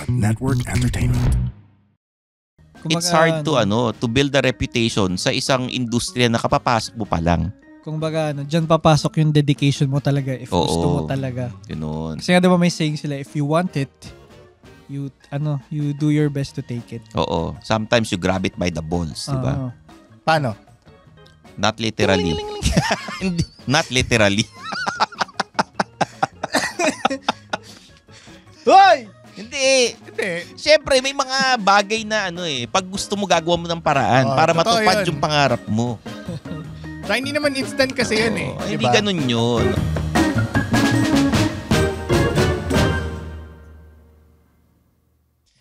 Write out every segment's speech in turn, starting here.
Pod Network Entertainment. It's hard to build a reputation sa isang industriya na kapapasok mo pa lang. Kung baga, dyan papasok yung dedication mo talaga if gusto mo talaga. Ganoon. Kasi nga diba may saying sila, if you want it, you do your best to take it. Oo. Sometimes you grab it by the balls, di ba? Paano? Not literally. Not literally. Hoy! Hindi. Siyempre, may mga bagay na pag gusto mo gagawa mo ng paraan para matupad yung pangarap mo. So, hindi naman instant kasi yun Hindi ganun yun.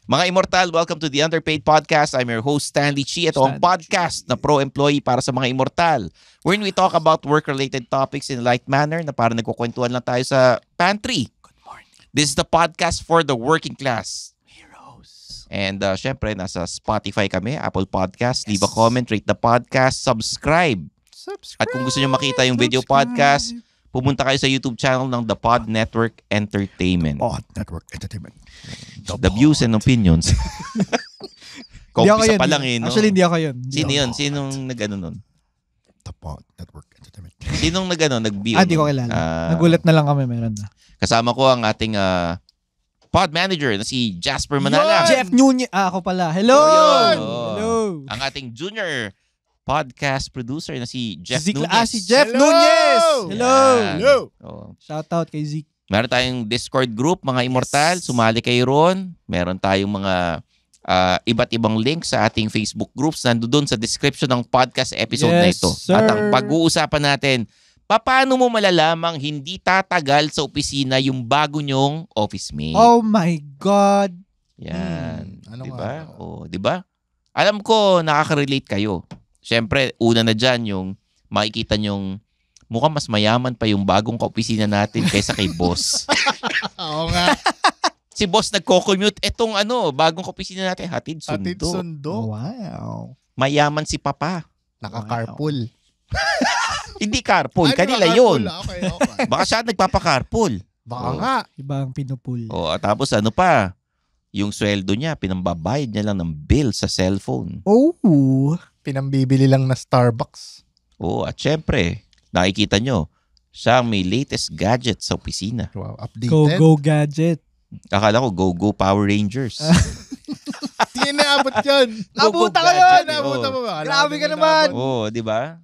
Mga Immortal, welcome to the Underpaid Podcast. I'm your host, Stanley Chi. Ito ang podcast na pro-employee para sa mga Immortal, wherein we talk about work-related topics in a light manner na parang nagkukwentuhan lang tayo sa pantry. Good morning. This is the podcast for the working class. Heroes. And syempre, nasa Spotify kami, Apple Podcast. Leave a comment, rate the podcast, subscribe. At kung gusto nyo makita yung video podcast, pumunta kayo sa YouTube channel ng The Pod Network Entertainment. Pod Network Entertainment. The views and opinions. Kaumpisa pa lang no? Actually, hindi ako yun. Sino yun? Sinong nag-ano nun? The Pod Network Entertainment. Sinong nag-view? Hindi ko kilala. Nagulat na lang kami, meron na. Kasama ko ang ating pod manager na si Jasper Manala. Jeff Nunez. Ako pala. Hello! Hello! Ang ating junior podcast producer na si Jeff Nunez. Si Jeff Nunez! Hello! Shout out kay Zeke. Meron tayong Discord group, mga Immortal. Sumali kayo ron. Meron tayong mga iba't ibang links sa ating Facebook groups. Nandoon sa description ng podcast episode na ito. Sir. At ang pag-uusapan natin, paano mo malalamang hindi tatagal sa opisina yung bago nyong office mate? Oh my God! Yan. Ano diba? Diba? Alam ko, nakaka-relate kayo. Siyempre, una na dyan yung makikita nyong mukhang mas mayaman pa yung bagong kaopisina natin kaysa kay boss. Oo nga. Si boss nagko-commute. Etong bagong kaopisina natin, hatid sundo. Hatid sundo. Wow. Mayaman si papa. Naka-carpool. Hindi carpool. Kanila yun. Okay. Baka siya nagpapa-carpool. Baka nga. Ibang pinupul. Tapos pa, yung sweldo niya, pinambabayad niya lang ng bill sa cellphone. Oh! Pinambibili lang na Starbucks. At syempre, nakikita nyo, siya ang may latest gadget sa opisina. Wow, updated. Go gadget. Akala ko, go Power Rangers. Hindi naabot yun. Nabuta ka yun! Nabuta mo ba? Grabe ka naman! Di ba?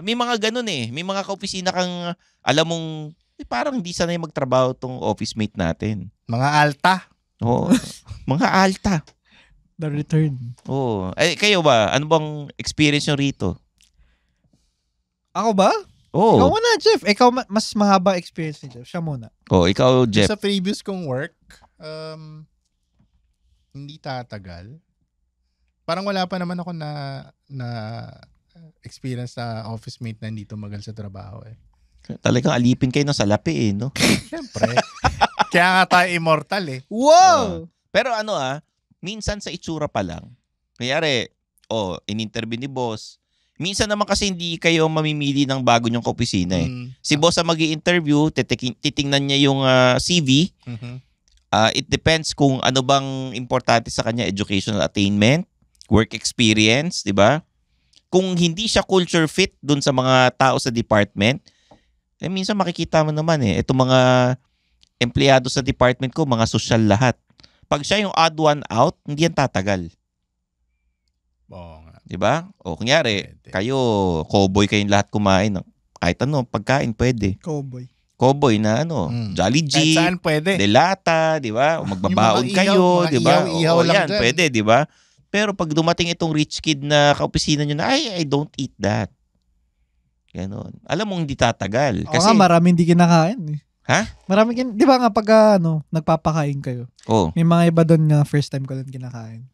May mga ganun May mga kaopisina kang, alam mong, parang hindi sanay magtrabaho tong office mate natin. Mga alta. Mga alta. The return. Kayo ba? Ano bang experience nyo rito? Ako ba? Ikaw muna, Jeff. Ikaw mas mahaba experience ni Jeff. Siya muna. Ikaw, Jeff. Sa previous kong work, hindi tatagal. Parang wala pa naman ako na experience na office mate na hindi tumagal sa trabaho Talagang alipin kayo ng salapi no? Siyempre. Kaya nga tayo immortal Wow! Pero minsan sa itsura pa lang. Kanyari, in-interview ni boss. Minsan naman kasi hindi kayo mamimili ng bago nyong kaopisina Si boss ang mag-i-interview, titingnan niya yung CV. It depends kung ano bang importante sa kanya, educational attainment, work experience, di ba? Kung hindi siya culture fit dun sa mga tao sa department, minsan makikita mo naman itong mga empleyado sa department ko, mga social lahat. Pag siya yung odd one out, hindi yan tatagal. Oo nga. Diba? Kunyari, kayo, cowboy kayong lahat kumain. Kahit pagkain pwede. Cowboy na Jolly G, kahit saan pwede. Delata, diba? O magbabaon kayo, diba? Ihaw lang yan, dyan. pwede, diba? Pero pag dumating itong rich kid na kaopisina nyo na, I don't eat that. Ganon. Alam mo, hindi tatagal. Kasi marami hindi kinakain Ha? Marami di ba nga pag nagpapakain kayo? May mga iba doon na first time ko lang kinakain.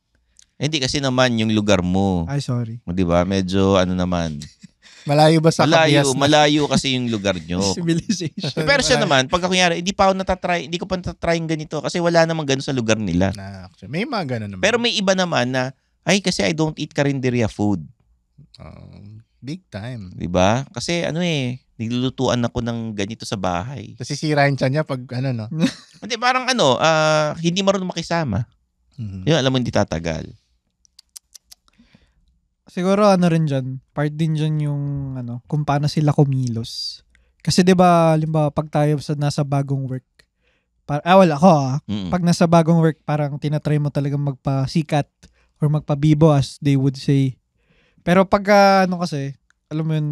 Hindi kasi naman yung lugar mo. Ay, sorry. Di ba? Medyo naman. Malayo ba sa Kabias? Malayo kasi yung lugar nyo. Civilization. Pero siya naman, pag kunyari, hindi ko pa natatry yung ganito kasi wala namang gano'n sa lugar nila. Actually, may mga gano'n naman. Pero may iba naman na, kasi I don't eat karinderya food. Big time. Diba? Kasi nilulutuan ako ng ganito sa bahay. Tapos sisirain siya niya pag Hindi, parang hindi marunong makisama. Mhm. Yun, alam mo, hindi tatagal. Siguro ano rin dyan, part din dyan yung kung paano sila kumilos. Kasi 'di ba, halimbawa pag tayo nasa bagong work, wala ako Mm. pag nasa bagong work, parang tinatry mo talagang magpasikat or magpabibo as they would say. Pero pag kasi, alam mo yun,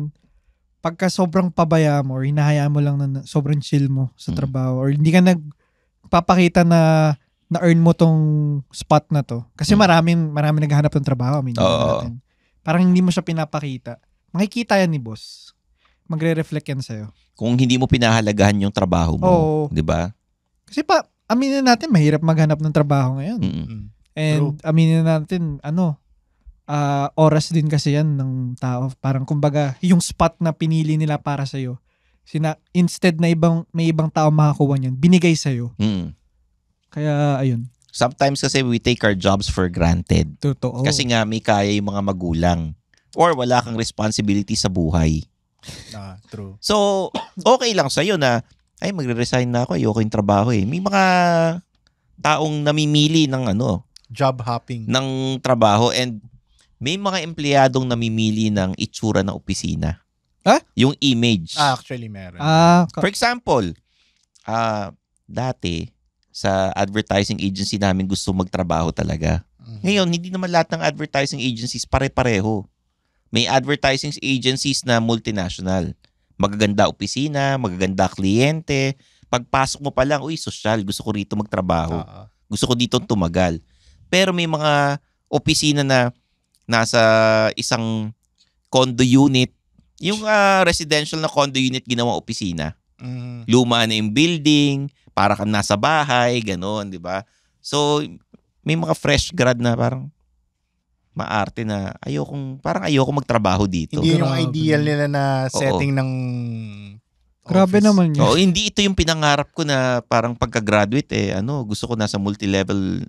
pagka sobrang pabaya mo or hinahayaan mo lang na sobrang chill mo sa trabaho or hindi ka nagpapakita na na-earn mo tong spot na to. Kasi marami naghahanap ng trabaho. I mean, natin. Parang hindi mo siya pinapakita. Makikita yan ni boss. Magre-reflect yan sa'yo. Kung hindi mo pinahalagahan yung trabaho mo, Oo. 'di ba? Kasi aminin natin, mahirap maghanap ng trabaho ngayon. Mm. And aminin natin, oras din kasi yan ng tao. Parang kumbaga, yung spot na pinili nila para sa'yo, instead na may ibang tao makakuha niyan, binigay sa'yo. Mm. Kaya, ayun. Sometimes kasi we take our jobs for granted. Totoo. Kasi nga may kaya yung mga magulang or wala kang responsibility sa buhay. True. So, okay lang sa'yo na, ay, magre-resign na ako, ayoko yung trabaho eh. May mga taong namimili ng Job hopping. ng trabaho and may mga empleyadong namimili ng itsura ng opisina. Yung image. Actually, meron. For example, dati, sa advertising agency namin gusto magtrabaho talaga. Ngayon, hindi naman lahat ng advertising agencies pare-pareho. May advertising agencies na multinational. Magaganda opisina, magaganda kliyente. Pagpasok mo pa lang, uy, sosyal, gusto ko rito magtrabaho. Gusto ko dito tumagal. Pero may mga opisina na nasa isang condo unit, yung residential na condo unit ginawang opisina. Luma na yung building, para kang nasa bahay, gano'n, di ba? So, may mga fresh grad na parang maarte na ayoko magtrabaho dito. Hindi yung ideal nila na setting ng Grabe office. naman yun. Oo, hindi ito yung pinangarap ko na parang pagka-graduate gusto ko nasa multinational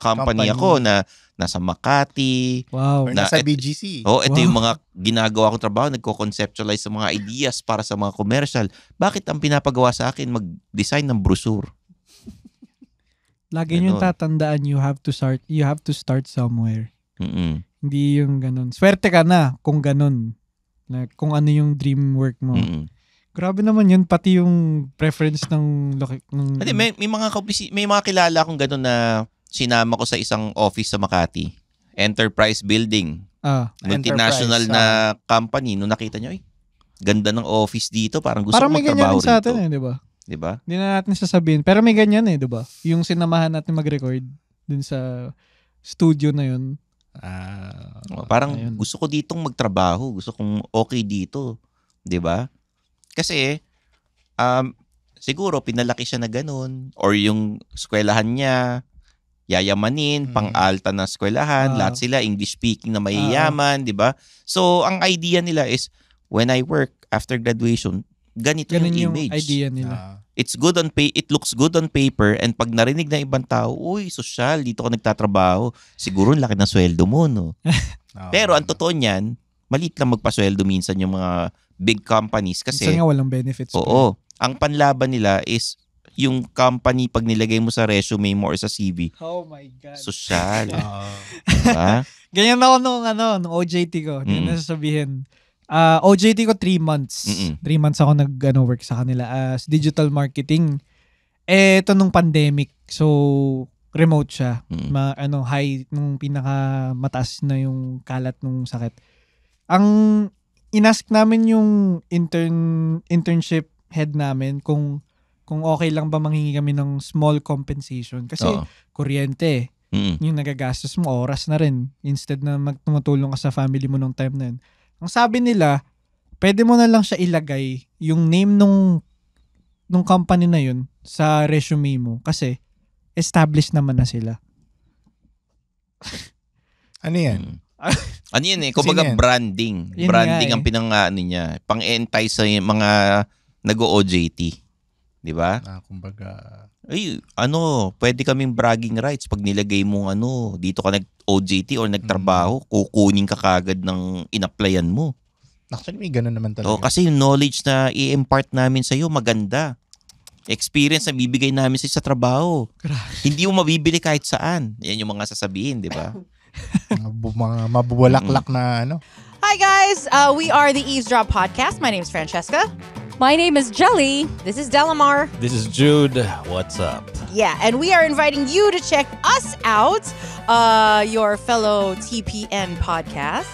company ako na nasa Makati. Wow. Or nasa BGC. Ito yung mga ginagawa kong trabaho, nagko-conceptualize sa mga ideas para sa mga commercial. Bakit ang pinapagawa sa akin mag-design ng brochure? Lagi nyo tatandaan, you have to start somewhere. Mm-mm. Hindi yung ganun. Swerte ka na kung ganun. Like, kung ano yung dream work mo. Mm-mm. Grabe naman yun, pati yung preference ng may mga kilala akong ganun na sinama ko sa isang office sa Makati. Enterprise building. Multinational na company. Nung nakita nyo, ganda ng office dito. Parang gusto ko magtrabaho rito. Parang may ganyan sa atin di ba? Diba? Hindi na natin sasabihin. Pero may ganyan di ba? Yung sinamahan natin mag-record dun sa studio na yun. Parang gusto ko ditong magtrabaho. Gusto kong okay dito. Diba? Kasi, siguro pinalaki siya na ganun. Or yung eskwelahan niya, yayamanin, pang-alta na eskwelahan, lahat sila English speaking na mayayaman, 'di ba? So ang idea nila is when I work after graduation, ganun yung image. Idea nila. It looks good on paper and pag narinig ng ibang tao, uy, sosyal, dito ka nagtatrabaho, siguro laki ng sweldo mo, no? Pero ang totoo niyan, maliit lang magpasweldo minsan yung mga big companies kasi minsan nga walang benefits. Oo. Ang panlaban nila is yung company pag nilagay mo sa resume mo or sa CV. Oh my God. Sosyal. Diba? Ganyan ako nung OJT ko. Hindi na sasabihin. OJT ko 3 months. 3 months ako work sa kanila as digital marketing. Ito nung pandemic. So, remote siya. High, nung pinakamataas na yung kalat nung sakit. Ang inask namin yung internship head namin kung okay lang ba manghingi kami ng small compensation. Kasi kuryente, yung nagagastos mo, oras na rin. Instead na tumutulong ka sa family mo nung time na yun. Ang sabi nila, pwede mo na lang siya ilagay yung name nung company na yun sa resume mo. Kasi established naman na sila. Ano yan? Ano yan kumbaga branding. Yun branding nga ang pinang-ano niya. Pang-entice sa mga nag-OJT. Diba? Kumbaga, pwede kaming bragging rights pag nilagay mong dito ka nag-OJT or nagtrabaho, kukunin ka kagad ng in-applyan mo. Actually, may ganun naman talaga. Kasi yung knowledge na i-impart namin sa'yo, maganda. experience na bibigay namin sa trabaho. Grabe. Hindi mo mabibili kahit saan. Yan yung mga sasabihin, di ba? Mga mabubulaklak na ano. Hi guys, we are the Eavesdrop Podcast. My name is Francesca. My name is Jelly. This is Delamar. This is Jude. What's up? Yeah, and we are inviting you to check us out, your fellow TPN podcast.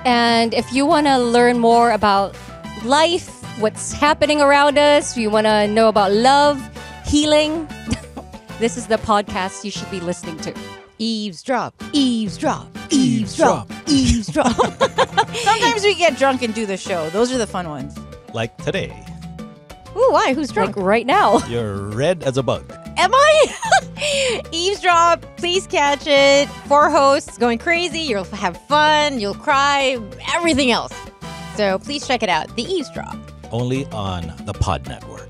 And if you want to learn more about life, what's happening around us, you want to know about love, healing, this is the podcast you should be listening to. Eavesdrop, eavesdrop, eavesdrop, eavesdrop. Sometimes we get drunk and do the show. Those are the fun ones. Like today. Ooh, why? Who's drunk? Like right now. You're red as a bug. Am I? Eavesdrop, please catch it. 4 hosts going crazy. You'll have fun. You'll cry. Everything else. So please check it out. The Eavesdrop. Only on the Pod Network.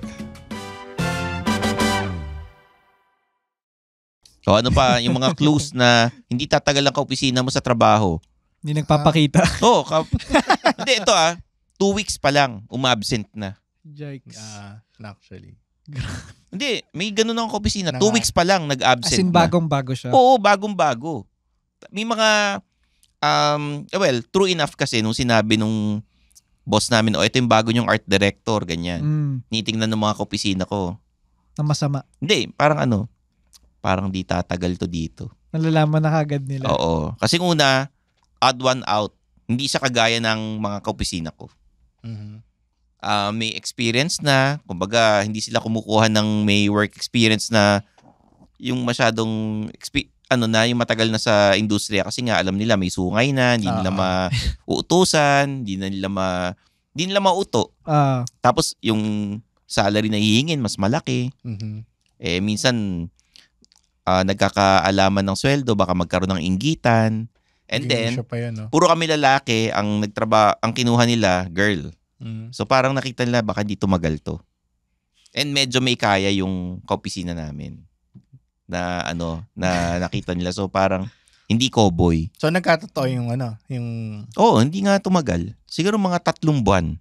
O ano pa, yung mga clues na hindi tatagal ang kaopisina mo sa trabaho. Hindi nagpapakita. Oo. Hindi, ito 2 weeks pa lang, umabsent na. Yikes. Actually. Hindi, may ganun akong kaopisina. 2 Nanga- weeks pa lang, As nag-absent in, na. bagong-bago siya. Oo, bagong-bago. May mga, true enough kasi nung sinabi nung boss namin, ito yung bago yung art director, ganyan. Nitingnan ng mga kaopisina ko. Na masama. Hindi, parang di tatagal to dito. Nalalaman na kagad nila. Oo. Kasi una, odd one out. Hindi siya kagaya ng mga kaopisina ko. Mhm. May experience na, kumbaga, hindi sila kumukuha ng may work experience na yung masyadong, yung matagal na sa industriya kasi nga alam nila may sungay na, hindi nila mauutusan, hindi nila mauto. Tapos yung salary na hihingin, mas malaki. Mhm. Minsan, nagkakaalaman ng sweldo, baka magkaroon ng inggitan. And then, Siya pa yun, no? puro kami lalaki, ang kinuha nila, girl. Mhm. So parang nakita nila baka di tumagal to. And medyo may kaya yung kaopisina namin. Na nakita nila. So parang hindi cowboy. So nagkatotoo yung Hindi nga tumagal. Siguro mga 3 buwan.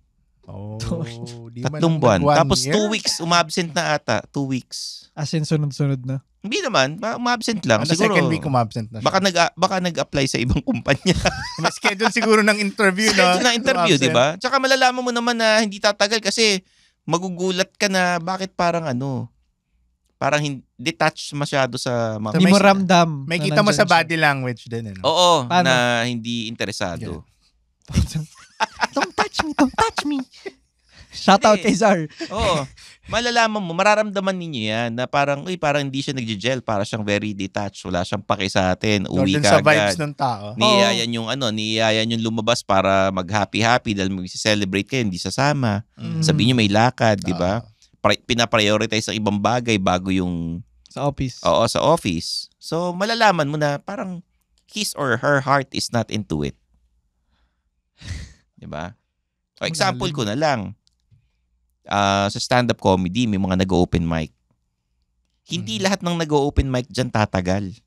di 3 man buwan. nag-1 Tapos year? 2 weeks, umabsent na ata. 2 weeks. As in, sunod-sunod na. Hindi naman, umabsent lang. Ano, Siguro, second week umabsent na siya. baka nag-apply sa ibang kumpanya. May schedule siguro ng interview, no? Schedule na interview, Umabsent. di ba? Tsaka malalaman mo naman na hindi tatagal kasi magugulat ka na bakit parang detached masyado sa mga... Hindi mo ramdam. May na kita mo nandyan sa siya. body language din, no? Oo, Paano? na hindi interesado. Don't touch me, don't touch me. Shout out Hindi. kay Zar. Oo. Malalaman mo, mararamdaman ninyo yan na parang hindi siya nagje-gel, para siyang very detached, wala siyang pake sa atin, Or uwi dun ka sa vibes agad. ng tao. Niyayan yung lumabas para mag-happy-happy dahil mag-celebrate kayo, hindi sasama. Mm. Sabihin nyo may lakad, di ba? Pinaprioritize ang ibang bagay bago yung Sa office. sa office. So, malalaman mo na parang his or her heart is not into it. Di ba? O, example ko na lang. Sa stand-up comedy, may mga nag-open mic. Hindi lahat ng nag-open mic dyan tatagal.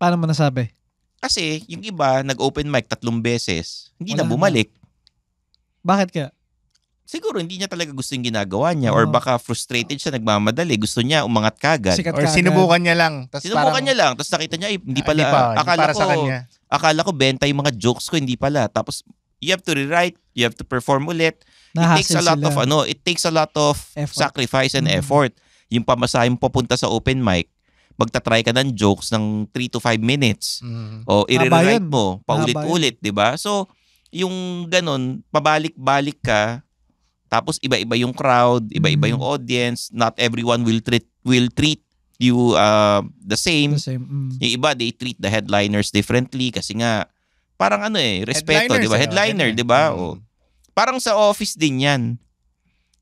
Paano mo nasabi? Kasi yung iba, nag-open mic 3 beses. Hindi na Wala na. bumalik. Bakit kaya? Siguro hindi niya talaga gusto yung ginagawa niya or Oo. baka frustrated siya, nagmamadali. Gusto niya umangat kagad. Sikat Or ka sinubukan niya lang. Tas Sinubukan parang, niya lang. Tapos nakita niya, hindi pala. hindi para sa kanya. Akala ko benta yung mga jokes ko, hindi pala. Tapos you have to rewrite, you have to perform ulit. It takes a lot of Effort. sacrifice and effort. Yung pamasahe mo papunta sa open mic, magta-try ka ng jokes ng 3 to 5 minutes. Mm. O i-rewrite yun. mo, paulit-ulit, 'di ba? So, yung ganun, pabalik-balik ka, tapos iba-iba yung crowd, iba-iba yung audience, not everyone will treat you the same. The same. Yung iba, they treat the headliners differently kasi nga, parang respeto, di ba? Headliner, di ba? O, parang sa office din yan,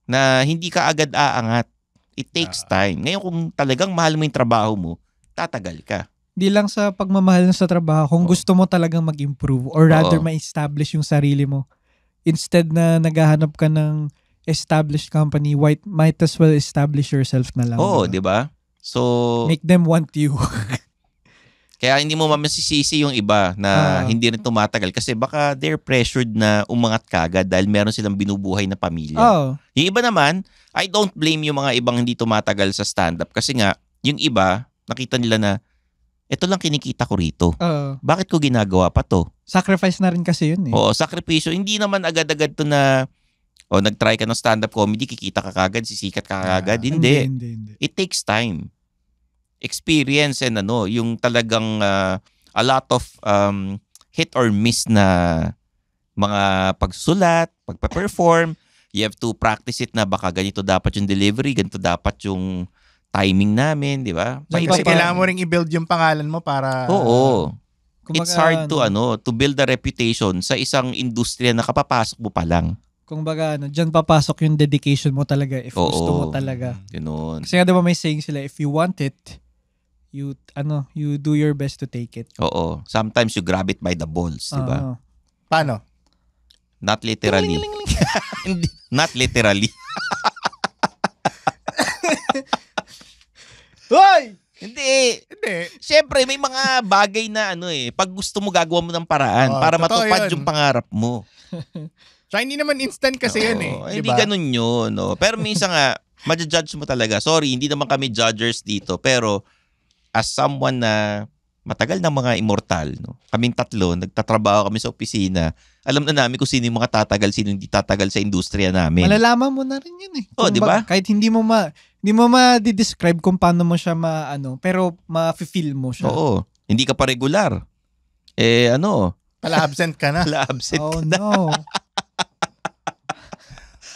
na hindi ka agad aangat. It takes time. Ngayon, kung talagang mahal mo yung trabaho mo, tatagal ka. Di lang sa pagmamahal sa trabaho, kung gusto mo talagang mag-improve or rather ma-establish yung sarili mo, instead na naghahanap ka ng established company, might as well establish yourself na lang. Oo, di ba? So, Make them want you. Kaya hindi mo masisisi yung iba na hindi rin tumatagal kasi baka they're pressured na umangat kagad dahil meron silang binubuhay na pamilya. Oh. Yung iba naman, I don't blame yung mga ibang hindi tumatagal sa stand-up kasi nga, yung iba, nakita nila na ito lang kinikita ko rito. Bakit ko ginagawa pa to? Sacrifice na rin kasi yun eh. Oo, sakripisyo. Hindi naman agad-agad to na nag-try ka ng stand-up comedy, kikita ka kagad, sisikat ka kagad. Hindi. It takes time. Experience and yung talagang a lot of hit or miss na mga pagsulat, pagpa-perform. You have to practice it na baka ganito dapat yung delivery, ganito dapat yung timing namin, di ba? Kasi kailangan mo ring i-build yung pangalan mo para... Oo. Kumbaga, It's hard to build a reputation sa isang industriya na kapapasok mo pa lang. Kung baga, dyan papasok yung dedication mo talaga if gusto mo talaga. Ganun. Kasi nga diba may saying sila, if you want it, you do your best to take it. Oo. Sometimes you grab it by the balls, di ba? Paano? Not literally. Not literally. Hoy! Hindi. Siyempre, may mga bagay na pag gusto mo gagawa mo ng paraan para matupad yung pangarap mo. So, hindi naman instant kasi yun eh. Hindi ganun yun. No? Pero minsan nga, ma-judge mo talaga. Sorry, hindi naman kami judgers dito. Pero as someone na matagal na mga immortal, kaming tatlo, nagtatrabaho kami sa opisina, alam na namin kung sino yung mga tatagal, sino hindi tatagal sa industriya namin. Malalaman mo na rin yun eh. Di ba? Kahit hindi mo ma-describe kung paano mo siya pero ma-feel mo siya. Oo. Hindi ka pa regular. Pala-absent ka na. Pala-absent ka na. No.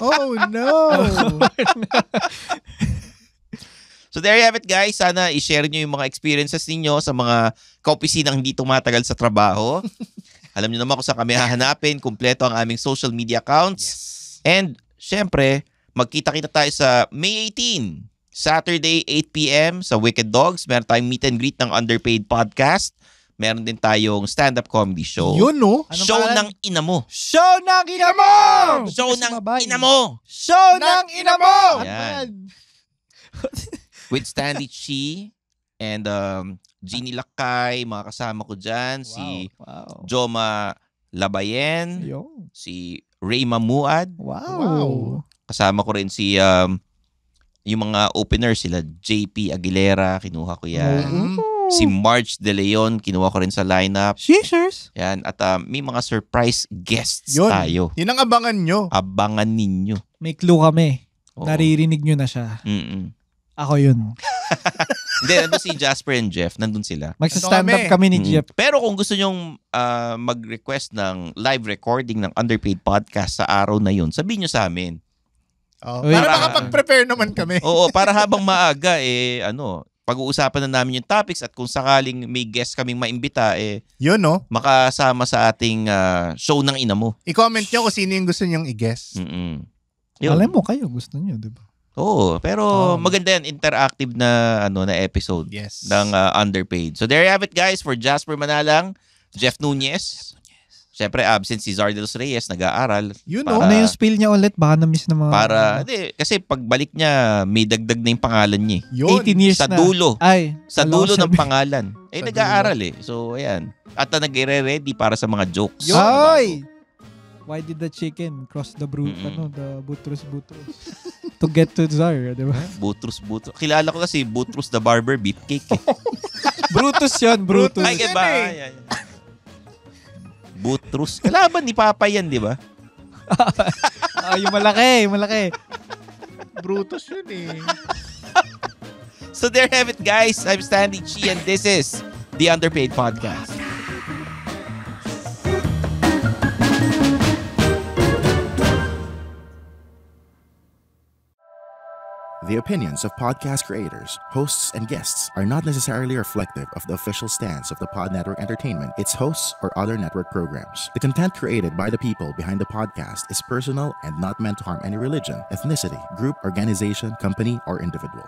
Oh, no. So there you have it, guys. Sana i-share nyo yung mga experiences ninyo sa mga kaopisinang hindi tumatagal sa trabaho. Alam nyo naman kung saan kami hahanapin. Kumpleto ang aming social media accounts. Yes. And syempre, magkita-kita tayo sa May 18, Saturday, 8 p.m. sa Wicked Dogs. Meron tayong meet and greet ng Underpaid Podcast. Meron din tayong stand-up comedy show. Yun, no? Show ng ina mo. Show ng ina mo! Show ng ina mo! Show ng ina mo! Yan. With Stanley Chi and Jeannie Lakay, mga kasama ko dyan. Si Joma Labayen, si Ray Mamuad. Wow. Kasama ko rin si yung mga openers, sila JP Aguilera, kinuha ko yan. Si March De Leon, kinuha ko rin sa lineup. Scissors. Yan. At may mga surprise guests Yun. tayo. Yun ang abangan nyo. Abangan ninyo. May clue kami. Oo. Naririnig nyo na siya. Ako yun. Hindi, nandun si Jasper and Jeff. Nandun sila. Magsa-stand up kami ni Jeff. Pero kung gusto nyong mag-request ng live recording ng Underpaid Podcast sa araw na yun, sabihin nyo sa amin. Para makapag-prepare naman kami. Oo, para habang maaga, pag-uusapan na namin yung topics at kung sakaling may guest kaming maimbita, yun, no? Makasama sa ating show ng ina mo. I-comment nyo kung sino yung gusto nyong i-guess. Alam mo kayo, gusto nyo, di ba? Oo, pero maganda yan, interactive na episode ng Underpaid. So there you have it, guys, for Jasper Manalang, Jeff Nunez. Siyempre, absent si Zardelos Reyes, nag-aaral. Ano yung spill niya ulit? Baka na-miss na mga... kasi pagbalik niya, may dagdag na yung pangalan niya. 18 years sa na. Dulo. Sa dulo ng pangalan. Nag-aaral So, ayan. At nag-ready para sa mga jokes. Ay! Why did the chicken cross the Butrus to get to Zar, di ba? Butrus. Kilala ko kasi Butrus the Barber Beefcake. Brutus yun, Brutus. Ay, ba? Butrus. Kalaban ni Papa yan, di ba? Yung malaki. Brutus yun eh. So there have it, guys. I'm Stanley Chi and this is the Underpaid Podcast. The opinions of podcast creators, hosts, and guests are not necessarily reflective of the official stance of the Pod Network Entertainment, its hosts, or other network programs. The content created by the people behind the podcast is personal and not meant to harm any religion, ethnicity, group, organization, company, or individual.